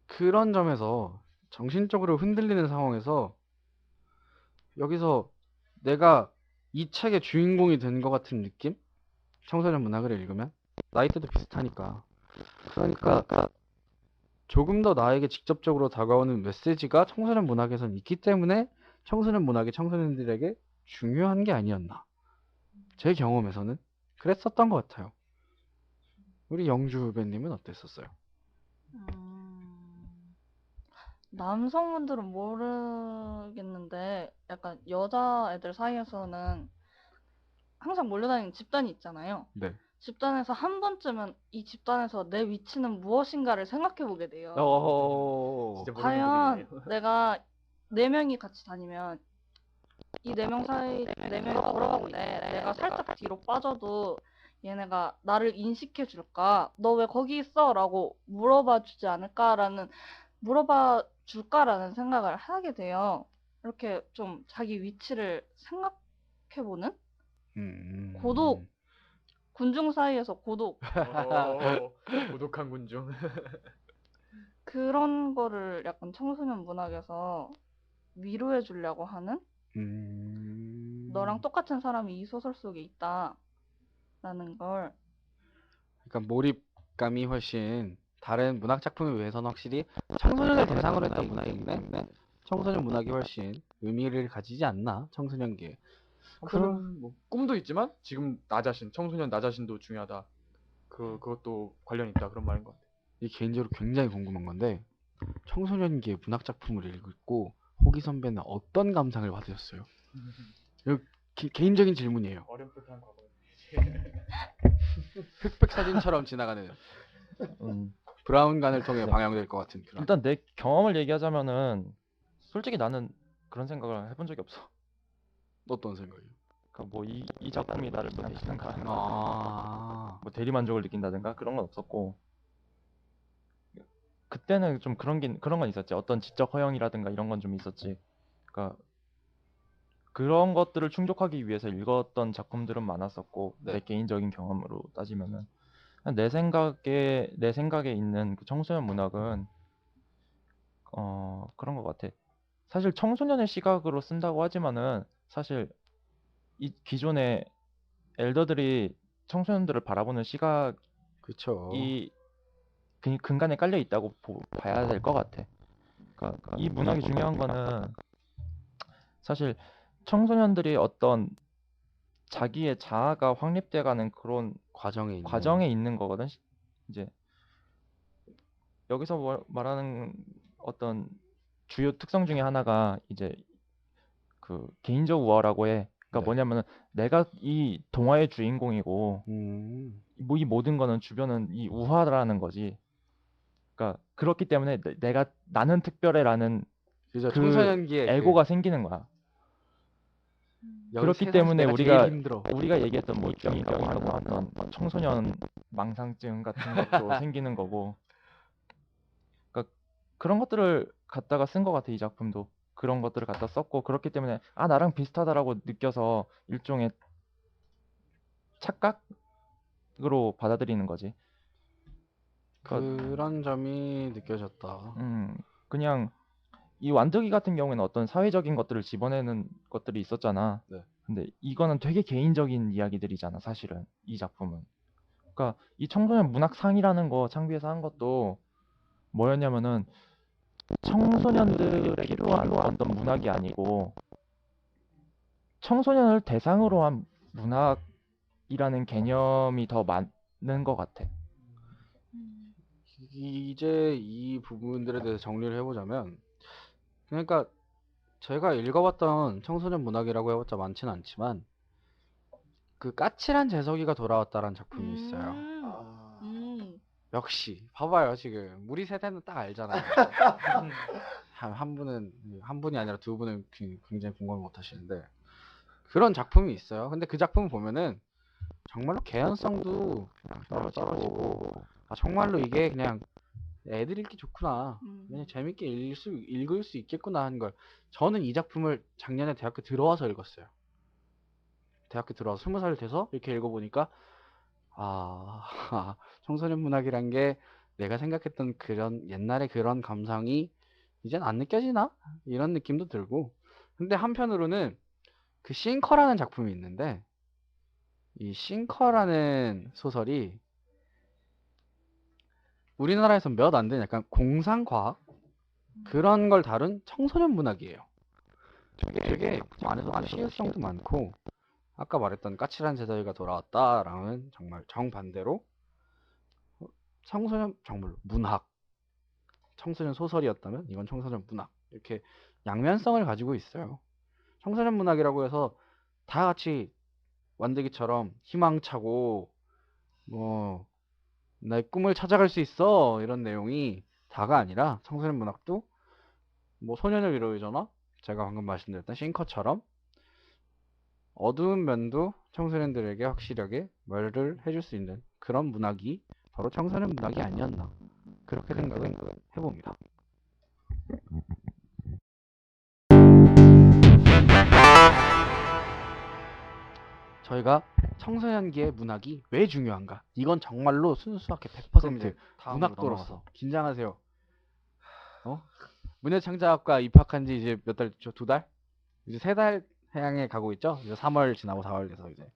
그런 점에서 정신적으로 흔들리는 상황에서 여기서 내가 이 책의 주인공이 된 것 같은 느낌? 청소년 문학을 읽으면 나이대도 비슷하니까 그러니까 조금 더 나에게 직접적으로 다가오는 메시지가 청소년 문학에선 있기 때문에 청소년 문학이 청소년들에게 중요한 게 아니었나. 제 경험에서는 그랬었던 것 같아요. 우리 영주 후배님은 어땠었어요?
남성분들은 모르겠는데 약간 여자애들 사이에서는 항상 몰려다니는 집단이 있잖아요.
네.
집단에서 한 번쯤은 이 집단에서 내 위치는 무엇인가를 생각해 보게 돼요.
진짜 모르는
과연
부분이네요.
내가 4명이 같이 다니면 이 4명 사이 4명이 걸어가고 있는데 내가 살짝 뒤로 빠져도 얘네가 나를 인식해 줄까? 너 왜 거기 있어? 라고 물어봐 줄까라는 생각을 하게 돼요. 이렇게 좀 자기 위치를 생각해 보는 고독, 군중 사이에서 고독
고독한 군중.
그런 거를 약간 청소년 문학에서 위로해 주려고 하는 너랑 똑같은 사람이 이 소설 속에 있다라는 걸
그러니까 몰입감이 훨씬 다른 문학 작품에 비해서는 확실히 청소년을 대상으로 했던 문학이기 때문에 청소년 문학이 훨씬 의미를 가지지 않나 청소년기에.
한편은 뭐 꿈도 있지만 지금 나 자신, 청소년 나 자신도 중요하다. 그것도 관련이 있다 그런 말인 것 같아요.
이 개인적으로 굉장히 궁금한 건데 청소년기의 문학 작품을 읽고 호기 선배는 어떤 감상을 받으셨어요? 이거 개인적인 질문이에요.
어렴풋한 과거.
흑백 사진처럼 지나가는 브라운관을 통해
네.
방영될 것 같은 그런.
일단 내 경험을 얘기하자면은 솔직히 나는 그런 생각을 해본 적이 없어.
어떤 생각이요?
그러니까 뭐 이 작품이 나를 못하시는가,
아,
뭐 대리 만족을 느낀다든가 그런 건 없었고, 그때는 좀 그런 건 있었지. 어떤 지적 허영이라든가 이런 건 좀 있었지. 그러니까 그런 것들을 충족하기 위해서 읽었던 작품들은 많았었고,
네.
내 개인적인 경험으로 따지면은 내 생각에 있는 그 청소년 문학은 그런 것 같아. 사실 청소년의 시각으로 쓴다고 하지만은 사실 이 기존의 엘더들이 청소년들을 바라보는 시각이
그쵸.
근간에 깔려 있다고 봐야 될 것 같아. 그러니까 이 문학이 중요한 거는 사실 청소년들이 어떤 자기의 자아가 확립돼가는 그런 과정에 있는 거거든. 이제 여기서 말하는 어떤 주요 특성 중에 하나가 이제 그 개인적 우화라고 해. 그러니까
네.
뭐냐면은 내가 이 동화의 주인공이고 뭐 이 모든 거는 주변은 이 우화라는 거지. 그러니까 그렇기 때문에 나는 특별해라는
그죠.
그
청소년기에
에고가 생기는 거야.
여기
그렇기
세상에서
때문에
내가
우리가
제일 힘들어.
얘기했던 뭐 병이라고 하는 어떤 청소년 망상증 같은 것도 생기는 거고. 그러니까 그런 것들을 갖다가 쓴 것 같아 이 작품도. 그런 것들을 갖다 썼고 그렇기 때문에 나랑 비슷하다라고 느껴서 일종의 착각으로 받아들이는 거지.
그런 점이 느껴졌다.
그냥 이 완득이 같은 경우에는 어떤 사회적인 것들을 집어내는 것들이 있었잖아.
네.
근데 이거는 되게 개인적인 이야기들이잖아, 사실은. 이 작품은. 그러니까 이 청소년 문학상이라는 거 창비해서 한 것도 뭐였냐면은 청소년들에게 필요한 어떤 문학이 아니고 청소년을 대상으로 한 문학이라는 개념이 더 맞는 것 같아.
이제 이 부분들에 대해서 정리를 해보자면, 그러니까 제가 읽어봤던 청소년 문학이라고 해봤자 많지는 않지만 그 까칠한 재석이가 돌아왔다라는 작품이 있어요.
아,
역시 봐봐요, 지금 우리 세대는 딱 알잖아요. 한 분이 아니라 두 분은 굉장히 공감을 못 하시는데 그런 작품이 있어요. 근데 그 작품을 보면은 정말로 개연성도 그냥 떨어지고, 아 정말로 이게 그냥 애들 읽기 좋구나, 그냥 재밌게 읽을 수 있겠구나 하는 걸, 저는 이 작품을 작년에 대학교 들어와서 읽었어요. 대학교 들어와서 20살 돼서 이렇게 읽어보니까 아 청소년 문학이란 게 내가 생각했던 그런 옛날의 그런 감성이 이젠 안 느껴지나? 이런 느낌도 들고. 근데 한편으로는 그 싱커라는 작품이 있는데, 이 싱커라는 소설이 우리나라에서 몇 안 되는 약간 공상과학 그런 걸 다룬 청소년 문학이에요. 되게 안에서 시의성도 많고, 아까 말했던 까칠한 제자리가 돌아왔다랑은 정말 정반대로 청소년 정말 문학, 청소년 소설이었다면 이건 청소년 문학, 이렇게 양면성을 가지고 있어요. 청소년 문학이라고 해서 다 같이 완득이처럼 희망차고 뭐 내 꿈을 찾아갈 수 있어 이런 내용이 다가 아니라, 청소년 문학도 뭐 소년을 위로해줘나 제가 방금 말씀드렸던 싱커처럼 어두운 면도 청소년들에게 확실하게 말을 해줄 수 있는 그런 문학이 바로 청소년 문학이 아니었나, 그렇게 생각을 해봅니다. 저희가 청소년기의 문학이 왜 중요한가, 이건 정말로 순수하게 100% 문학도로서 긴장하세요. 문예창작학과 입학한 지 이제 몇 달죠? 2달? 이제 3달 향해 가고 있죠? 이제 3월 지나고 4월 돼서 이제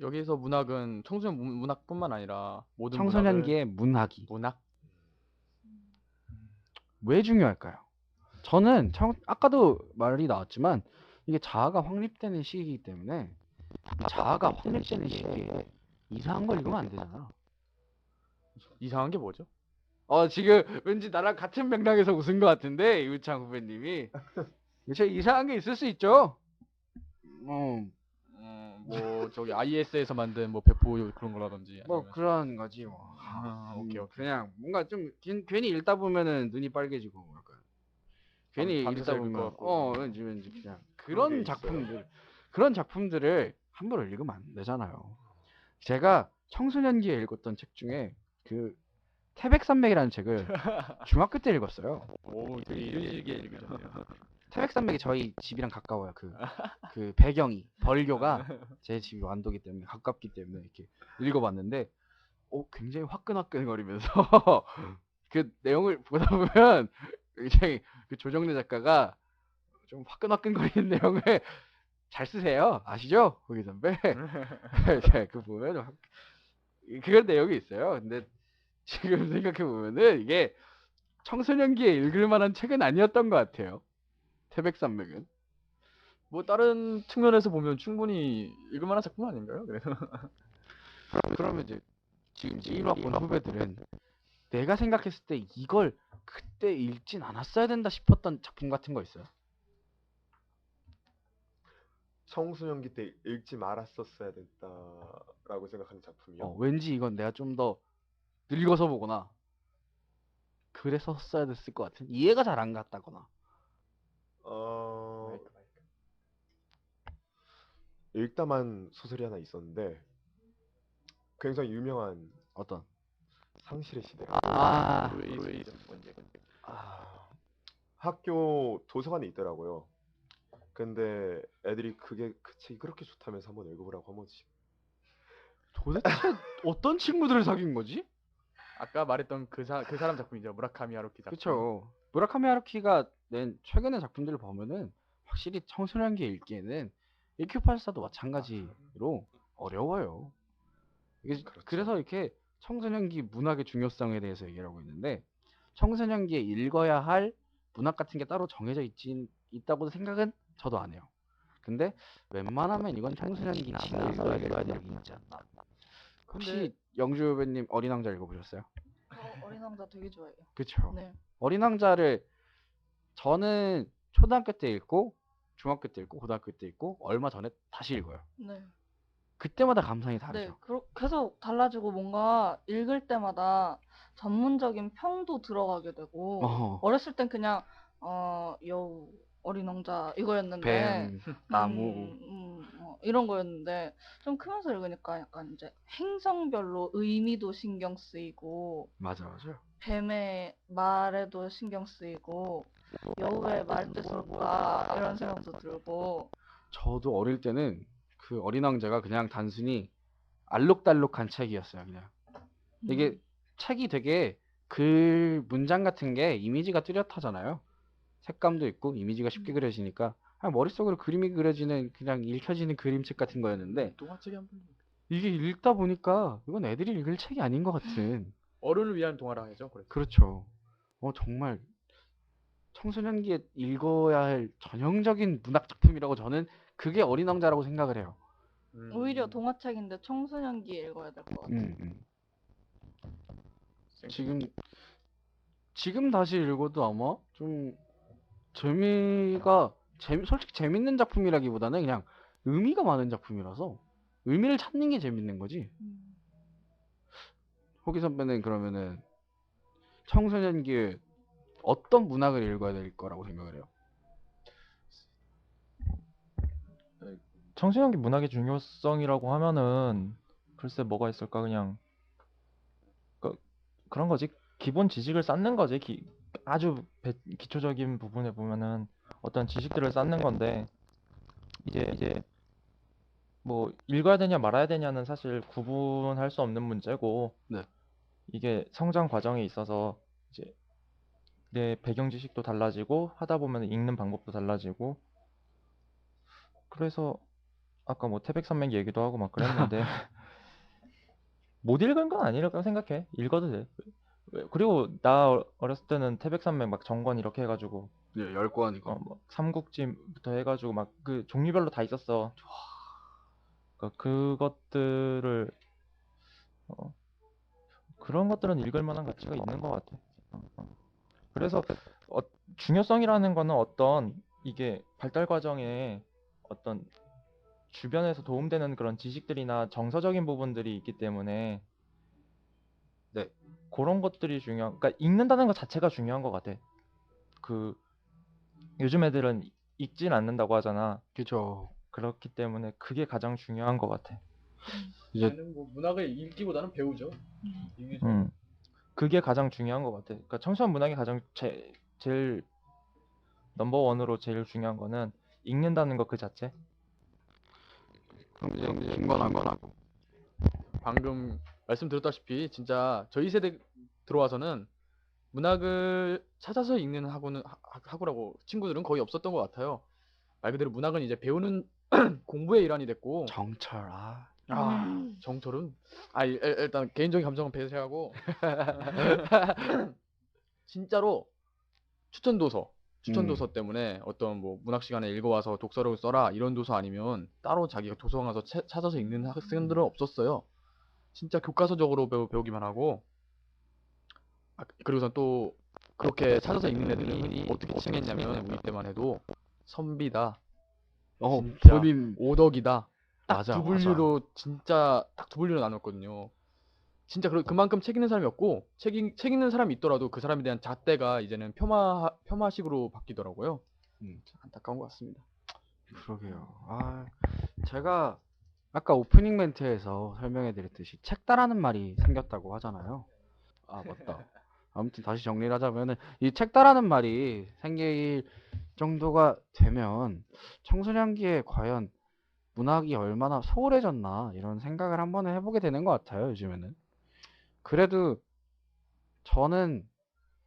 여기서 문학은 청소년 문학뿐만 아니라 모든 문학을
청소년기의 문학이
문학?
왜 중요할까요? 저는 아까도 말이 나왔지만 이게 자아가 확립되는 시기이기 때문에, 자아가 확립되는 시기에 이상한 걸 읽으면 안 되잖아.
이상한 게 뭐죠?
지금 왠지 나랑 같은 맥락에서 웃은 것 같은데 이우창 후배님이. 저 이상한 게 있을 수 있죠.
뭐 저기 IS에서 만든 뭐 배포 그런 거라든지
뭐
아니면
그런 거지 뭐.
오케이.
그냥 뭔가 좀 괜히 읽다 보면은 눈이 빨개지고 약간 괜히
밤새
읽다
읽을 것
보면
같고.
왠지 그냥
그런 게
그런 작품들을 함부로 읽으면 안 되잖아요. 제가 청소년기에 읽었던 책 중에 그 태백산맥이라는 책을 중학교 때 읽었어요.
오, 되게 이르게 읽으셨네요.
태백산맥이 저희 집이랑 가까워요. 그 배경이 벌교가 제 집이 완도기 때문에 가깝기 때문에 이렇게 읽어봤는데, 굉장히 화끈화끈거리면서 그 내용을 보다 보면 굉장히 그 조정래 작가가 좀 화끈화끈거리는 내용을 잘 쓰세요. 아시죠? 거기 선배. 그 보면 그런 내용이 있어요. 근데 지금 생각해 보면은 이게 청소년기에 읽을 만한 책은 아니었던 것 같아요. 태백산맥은.
뭐 다른 측면에서 보면 충분히 읽을 만한 작품 아닌가요? 그래서
그러면 이제 지금 1학번 후배들은 내가 생각했을 때 이걸 그때 읽진 않았어야 된다 싶었던 작품 같은 거 있어요?
청소년기 때 읽지 말았었어야 됐다라고 생각하는 작품이요.
왠지 이건 내가 좀 더 늙어서 보거나 그래서 써야 됐을 것 같은, 이해가 잘 안 갔다거나.
어, 읽다만 소설이 하나 있었는데 굉장히 유명한
어떤?
상실의 시대. 학교 도서관에 있더라고요. 근데 애들이 그 책이 그렇게 좋다면서 한번 읽어보라고 한 번씩.
도대체 어떤 친구들을 사귄 거지?
아까 말했던 그 사람 작품이죠. 무라카미 하루키 작품.
그쵸. 무라카미 하루키가 낸 최근의 작품들을 보면은 확실히 청소년기에 읽기에는 1Q84도 마찬가지로 어려워요.
그렇죠.
그래서 이렇게 청소년기 문학의 중요성에 대해서 얘기를 하고 있는데 청소년기에 읽어야 할 문학 같은 게 따로 정해져 있다고 생각은 저도 안 해요. 근데 웬만하면 이건 청소년기 지나서 읽어야 될 문학이지 않나. 혹시 영주 후배님 어린 왕자 읽어보셨어요?
어린 왕자 되게 좋아해요.
그쵸.
네.
어린 왕자를 저는 초등학교 때 읽고 중학교 때 읽고 고등학교 때 읽고 얼마 전에 다시 읽어요.
네.
그때마다 감상이
네,
다르죠.
계속 달라지고 뭔가 읽을 때마다 전문적인 평도 들어가게 되고
어허.
어렸을 땐 그냥 여우 어린 왕자 이거였는데
뱀, 나무.
이런 거였는데 좀 크면서 읽으니까 약간 이제 행성별로 의미도 신경 쓰이고
맞아.
뱀의 말에도 신경 쓰이고 여우의 말뜻은 뭐다 이런 생각도 들고
저도 어릴 때는 그 어린 왕자가 그냥 단순히 알록달록한 책이었어요. 그냥 이게 책이 되게 글 문장 같은 게 이미지가 뚜렷하잖아요. 색감도 있고 이미지가 쉽게 그려지니까 그냥 머릿속으로 그림이 그려지는 그냥 읽혀지는 그림책 같은 거였는데
동화책이 한 번.
이게 읽다 보니까 이건 애들이 읽을 책이 아닌 것 같은.
어른을 위한 동화라 하죠. 그래서.
그렇죠. 정말 청소년기에 읽어야 할 전형적인 문학 작품이라고 저는 그게 어린 왕자라고 생각을 해요.
오히려 동화책인데 청소년기에 읽어야 될 것 같아요.
지금 다시 읽어도 아마 좀 솔직히 재밌는 작품이라기보다는 그냥 의미가 많은 작품이라서 의미를 찾는 게 재밌는 거지. 호기 선배는 그러면은 청소년기에 어떤 문학을 읽어야 될 거라고 생각을 해요?
청소년기 문학의 중요성이라고 하면은 글쎄 뭐가 있을까 그냥 그런 거지. 기본 지식을 쌓는 거지. 아주 기초적인 부분에 보면은 어떤 지식들을 쌓는 건데 이제 뭐 읽어야 되냐 말아야 되냐는 사실 구분할 수 없는 문제고
네.
이게 성장 과정에 있어서 이제 내 배경 지식도 달라지고 하다 보면 읽는 방법도 달라지고 그래서 아까 뭐 태백산맥 얘기도 하고 막 그랬는데 못 읽은 건 아니라고 생각해. 읽어도 돼. 그리고 나 어렸을 때는 태백산맥 막 정권 이렇게 해가지고
네, 10권이고.
뭐 삼국지부터 해가지고 막 그 종류별로 다 있었어. 그러니까 그것들을 그런 것들은 읽을 만한 가치가 있는 것 같아. 그래서 중요성이라는 거는 어떤 이게 발달 과정에 어떤 주변에서 도움되는 그런 지식들이나 정서적인 부분들이 있기 때문에
네.
그런 것들이 그러니까 읽는다는 것 자체가 중요한 것 같아. 요즘 애들은 읽진 않는다고 하잖아.
그죠.
그렇기 때문에 그게 가장 중요한 것 같아.
이제
나는 뭐 문학을 읽기보다는 배우죠. 읽기
그게 가장 중요한 것 같아. 그러니까 청소년 문학이 가장 제일 넘버 원으로 제일 중요한 거는 읽는다는 것 그 자체.
그럼 이제 중간하고.
방금 말씀드렸다시피 진짜 저희 세대 들어와서는 문학을 찾아서 읽는 학우라고 친구들은 거의 없었던 것 같아요. 말 그대로 문학은 이제 배우는 공부의 일환이 됐고
정철.
정철은 일단 개인적인 감정은 배제하고 진짜로 추천 도서 때문에 어떤 뭐 문학 시간에 읽어와서 독서를 써라 이런 도서 아니면 따로 자기가 도서관 가서 찾아서 읽는 학생들은 없었어요. 진짜 교과서적으로 배우기만 하고 그리고선 또 그렇게 찾아서 읽는 애들이 어떻게 칭했냐면 우리 때만 해도 선비다, 진짜
본인
오덕이다. 딱
맞아,
두 분류로 진짜 딱 두 분류로 나눴거든요. 진짜 그만큼 책 읽는 사람이 없고 책 읽는 사람이 있더라도 그 사람에 대한 잣대가 이제는 폄하식으로 바뀌더라고요. 참 안타까운 것 같습니다.
그러게요. 제가 아까 오프닝 멘트에서 설명해 드렸듯이 책다라는 말이 생겼다고 하잖아요. 맞다. 아무튼 다시 정리를 하자면은 이 책다라는 말이 생길 정도가 되면 청소년기에 과연 문학이 얼마나 소홀해졌나 이런 생각을 한번 해보게 되는 것 같아요, 요즘에는. 그래도 저는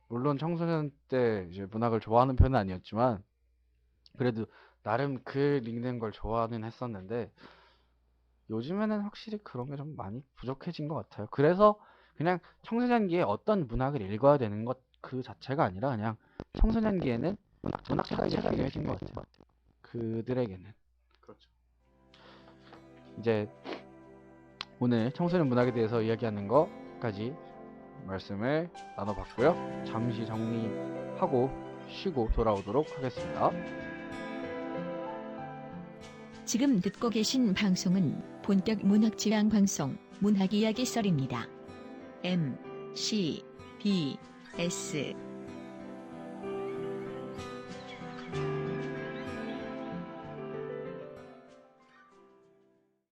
물론 청소년 때 이제 문학을 좋아하는 편은 아니었지만 그래도 나름 글 읽는 걸 좋아는 했었는데 요즘에는 확실히 그런 게 좀 많이 부족해진 것 같아요. 그래서 그냥 청소년기에 어떤 문학을 읽어야 되는 것 그 자체가 아니라 그냥 청소년기에는 문학 자체가 중요해진 것 같아요. 그들에게는.
그렇죠.
이제 오늘 청소년 문학에 대해서 이야기하는 것까지 말씀을 나눠봤고요. 잠시 정리하고 쉬고 돌아오도록 하겠습니다.
지금 듣고 계신 방송은 본격 문학 지향 방송 문학 이야기 썰입니다. M, C, B, S